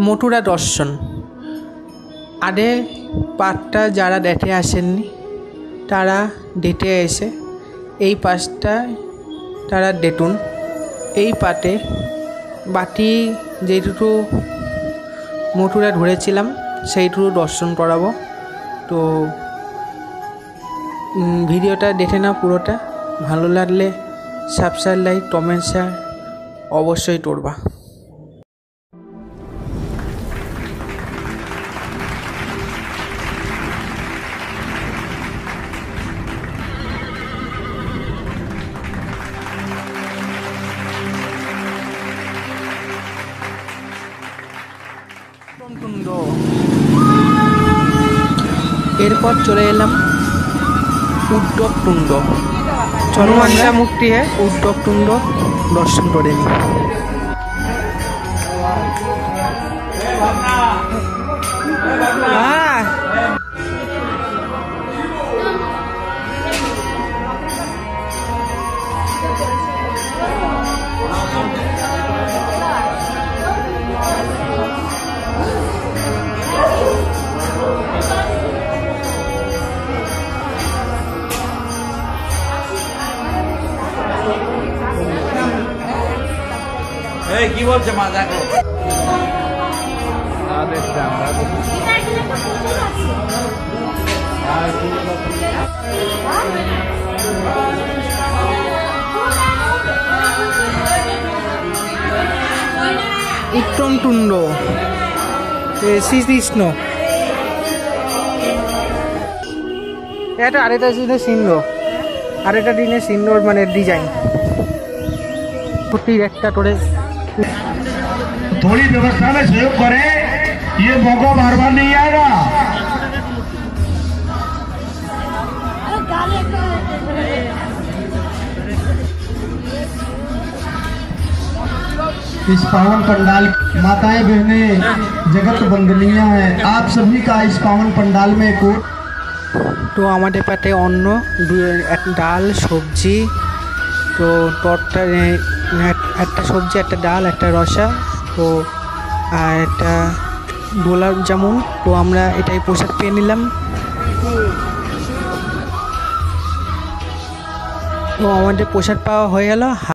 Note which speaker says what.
Speaker 1: মথুরা দর্শন। আগে পাঠটা যারা দেখে আসেননি তারা দেখে এসে এই পাঠটা তারা দেখুন। এই পাঠে বাকি যেটুকু মথুরা ঘুরেছিলাম সেইটুকু দর্শন করাবো। তো ভিডিওটা দেখে নাও পুরোটা। ভালো লাগলে সাবস্ক্রাইব, লাইক, কমেন্ট, শেয়ার অবশ্যই করবা। এরপর চলে এলাম উদ্ধব কুণ্ড। চলো আমরা মূর্তি উদ্ধব কুণ্ড দর্শন করে নিই।
Speaker 2: কি বলছে মা দেখো।
Speaker 1: উত্তম কুণ্ড শ্রীকৃষ্ণ। এটা আরেকটা দিনের চিহ্ন, আরেকটা দিনের চিহ্ন মানে ডিজাইন প্রতি একটা করে।
Speaker 3: थोड़ी व्यवस्था में सहयोग करें, ये मौका बार बार नहीं आएगा। इस पावन पंडाल माताएं बहनें जगत बंदनियां हैं, आप सभी का इस पावन पंडाल में को।
Speaker 1: তো আমাদের পাতে অন্ন, ডাল, সবজি, তো তরটা একটা সবজি, একটা ডাল, একটা রসা, তো আর একটা গোলাপ জামুন। তো আমরা এটাই প্রসাদ পেয়ে নিলাম। তো আমাদের প্রসাদ পাওয়া হয়ে গেল।